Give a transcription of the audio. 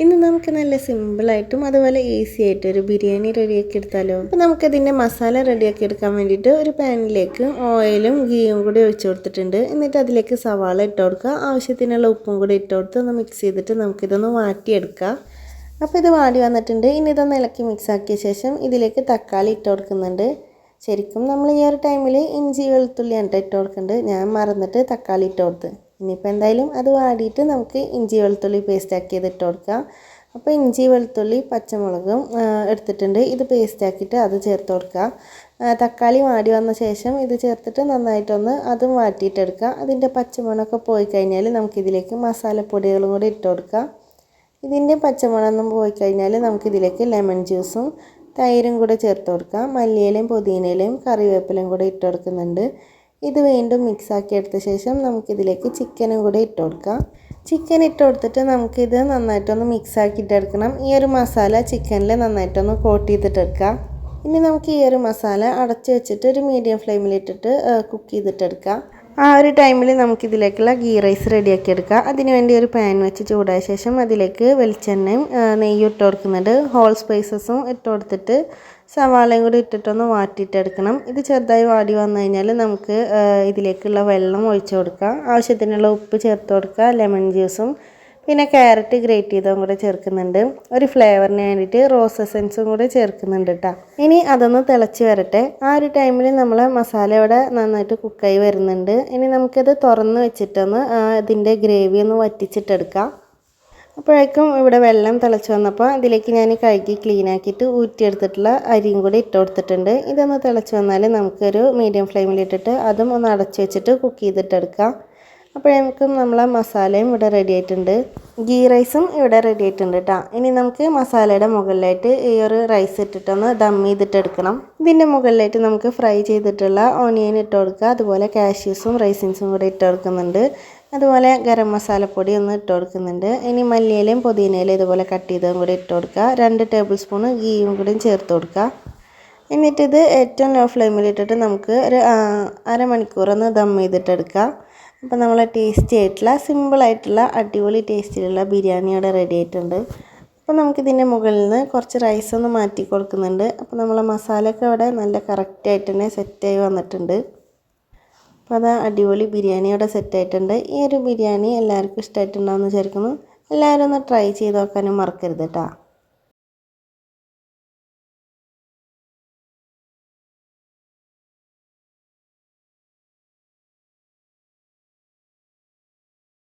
ഇന്ന് നമുക്ക് നല്ല സിമ്പിളായിട്ടും അതുപോലെ ഈസി ആയിട്ട് ഒരു ബിരിയാണി റെഡിയാക്കി എടുത്താലോ. അപ്പോൾ നമുക്കതിൻ്റെ മസാല റെഡിയാക്കി എടുക്കാൻ വേണ്ടിയിട്ട് ഒരു പാനിലേക്ക് ഓയിലും ഗീയും കൂടി ഒഴിച്ചു കൊടുത്തിട്ടുണ്ട്. എന്നിട്ട് അതിലേക്ക് സവാള ഇട്ട് കൊടുക്കുക. ആവശ്യത്തിനുള്ള ഉപ്പും കൂടി ഇട്ട് കൊടുത്ത് ഒന്ന് മിക്സ് ചെയ്തിട്ട് നമുക്കിതൊന്ന് വാട്ടിയെടുക്കാം. അപ്പോൾ ഇത് വാടി വന്നിട്ടുണ്ട്. ഇനി ഇതൊന്ന് ഇളക്കി മിക്സ് ആക്കിയ ശേഷം ഇതിലേക്ക് തക്കാളി ഇട്ട് കൊടുക്കുന്നുണ്ട്. ശരിക്കും നമ്മൾ ഈ ഒരു ടൈമിൽ ഇഞ്ചി വെളുത്തുള്ളിയാണ് ഇട്ട് കൊടുക്കുന്നുണ്ട്. ഞാൻ മറന്നിട്ട് തക്കാളി ഇട്ട് കൊടുത്ത്. ഇനിയിപ്പോൾ എന്തായാലും അത് വാടിയിട്ട് നമുക്ക് ഇഞ്ചി വെളുത്തുള്ളി പേസ്റ്റ് ആക്കിയത് ഇട്ട് കൊടുക്കാം. അപ്പോൾ ഇഞ്ചി വെളുത്തുള്ളി പച്ചമുളകും എടുത്തിട്ടുണ്ട്. ഇത് പേസ്റ്റ് ആക്കിയിട്ട് അത് ചേർത്ത് കൊടുക്കുക. തക്കാളി വാടി വന്ന ശേഷം ഇത് ചേർത്തിട്ട് നന്നായിട്ടൊന്ന് അതും വാട്ടിയിട്ടെടുക്കുക. അതിൻ്റെ പച്ചമണമൊക്കെ പോയി കഴിഞ്ഞാൽ നമുക്കിതിലേക്ക് മസാലപ്പൊടികളും കൂടി ഇട്ട് കൊടുക്കാം. ഇതിൻ്റെ പച്ചമണമൊന്നും പോയി കഴിഞ്ഞാൽ നമുക്കിതിലേക്ക് ലെമൺ ജ്യൂസും തൈരും കൂടെ ചേർത്ത് കൊടുക്കാം. മല്ലിയിലയും പുതിനയിലയും കറിവേപ്പിലയും കൂടെ ഇട്ട് കൊടുക്കുന്നുണ്ട്. ഇത് വീണ്ടും മിക്സാക്കി എടുത്ത ശേഷം നമുക്കിതിലേക്ക് ചിക്കനും കൂടെ ഇട്ട് കൊടുക്കാം. ചിക്കൻ ഇട്ട് കൊടുത്തിട്ട് നമുക്കിത് നന്നായിട്ടൊന്ന് മിക്സാക്കിയിട്ടെടുക്കണം. ഈ ഒരു മസാല ചിക്കനിൽ നന്നായിട്ടൊന്ന് കോട്ട് ചെയ്തിട്ടെടുക്കാം. ഇനി നമുക്ക് ഈ ഒരു മസാല അടച്ച് വെച്ചിട്ട് ഒരു മീഡിയം ഫ്ലെയിമിലിട്ടിട്ട് കുക്ക് ചെയ്തിട്ടെടുക്കാം. ആ ഒരു ടൈമിൽ നമുക്കിതിലേക്കുള്ള ഗീ റൈസ് റെഡിയാക്കി എടുക്കാം. അതിനുവേണ്ടി ഒരു പാൻ വെച്ച് ചൂടായ ശേഷം അതിലേക്ക് വെളിച്ചെണ്ണയും നെയ്യും ഇട്ട് കൊടുക്കുന്നുണ്ട്. ഹോൾ സ്പൈസസും ഇട്ട് കൊടുത്തിട്ട് സവാളയും കൂടി ഇട്ടിട്ടൊന്ന് വാട്ടിയിട്ടെടുക്കണം. ഇത് ചെറുതായി വാടി വന്നു കഴിഞ്ഞാൽ നമുക്ക് ഇതിലേക്കുള്ള വെള്ളം ഒഴിച്ച് കൊടുക്കാം. ആവശ്യത്തിനുള്ള ഉപ്പ് ചേർത്ത് കൊടുക്കുക. ലെമൺ ജ്യൂസും പിന്നെ ക്യാരറ്റ് ഗ്രേറ്റ് ചെയ്തതും കൂടെ ചേർക്കുന്നുണ്ട്. ഒരു ഫ്ലേവറിന് വേണ്ടിയിട്ട് റോസ് എസൻസും കൂടെ ചേർക്കുന്നുണ്ട് കേട്ടോ. ഇനി അതൊന്ന് തിളച്ച് വരട്ടെ. ആ ഒരു ടൈമിൽ നമ്മൾ മസാല ഇവിടെ നന്നായിട്ട് കുക്കായി വരുന്നുണ്ട്. ഇനി നമുക്കിത് തുറന്ന് വെച്ചിട്ടൊന്ന് ഇതിൻ്റെ ഗ്രേവി ഒന്ന് വറ്റിച്ചിട്ടെടുക്കാം. അപ്പോഴേക്കും ഇവിടെ വെള്ളം തിളച്ച് വന്നപ്പോൾ അതിലേക്ക് ഞാൻ കഴുകി ക്ലീൻ ആക്കിയിട്ട് ഊറ്റിയെടുത്തിട്ടുള്ള അരിയും കൂടി ഇട്ട് കൊടുത്തിട്ടുണ്ട്. ഇതൊന്ന് തിളച്ച് വന്നാൽ നമുക്കൊരു മീഡിയം ഫ്ലെയിമിലിട്ടിട്ട് അതും ഒന്ന് അടച്ച് വെച്ചിട്ട് കുക്ക് ചെയ്തിട്ടെടുക്കാം. അപ്പോഴേക്കും നമ്മളെ മസാലയും ഇവിടെ റെഡി ആയിട്ടുണ്ട്. ഗീ റൈസും ഇവിടെ റെഡി ആയിട്ടുണ്ട് കേട്ടോ. ഇനി നമുക്ക് മസാലയുടെ മുകളിലായിട്ട് ഈ ഒരു റൈസ് ഇട്ടിട്ടൊന്ന് ദം ചെയ്തിട്ടെടുക്കണം. ഇതിൻ്റെ മുകളിലായിട്ട് നമുക്ക് ഫ്രൈ ചെയ്തിട്ടുള്ള ഓണിയൻ ഇട്ട് കൊടുക്കുക. അതുപോലെ കാഷ്യൂസും റൈസിൻസും കൂടി ഇട്ട് കൊടുക്കുന്നുണ്ട്. അതുപോലെ ഗരം മസാലപ്പൊടി ഒന്ന് ഇട്ട് കൊടുക്കുന്നുണ്ട്. ഇനി മല്ലിയിലയും പുതിനയിലയും ഇതുപോലെ കട്ട് ചെയ്തതും കൂടി ഇട്ട് കൊടുക്കുക. 2 ടേബിൾ സ്പൂൺ ഗീയും കൂടി ചേർത്ത് കൊടുക്കുക. എന്നിട്ടിത് ഏറ്റവും ലോ ഫ്ലെയിമിലിട്ടിട്ട് നമുക്ക് ഒരു അരമണിക്കൂറൊന്ന് ദം ചെയ്തിട്ടെടുക്കുക. അപ്പോൾ നമ്മൾ ടേസ്റ്റി ആയിട്ടുള്ള സിമ്പിളായിട്ടുള്ള അടിപൊളി ടേസ്റ്റിലുള്ള ബിരിയാണി ഇവിടെ റെഡി ആയിട്ടുണ്ട്. അപ്പോൾ നമുക്കിതിൻ്റെ മുകളിൽ നിന്ന് കുറച്ച് റൈസ് ഒന്ന് മാറ്റി കൊടുക്കുന്നുണ്ട്. അപ്പോൾ നമ്മളെ മസാലയൊക്കെ അവിടെ നല്ല കറക്റ്റായിട്ട് തന്നെ സെറ്റായി വന്നിട്ടുണ്ട്. അപ്പോൾ അത് അടിപൊളി ബിരിയാണി ഇവിടെ സെറ്റായിട്ടുണ്ട്. ഈ ഒരു ബിരിയാണി എല്ലാവർക്കും ഇഷ്ടമായിട്ടുണ്ടാകുമെന്ന് വിചാരിക്കുന്നു. എല്ലാവരും ഒന്ന് ട്രൈ ചെയ്ത് നോക്കാനും മറക്കരുത് കേട്ടോ.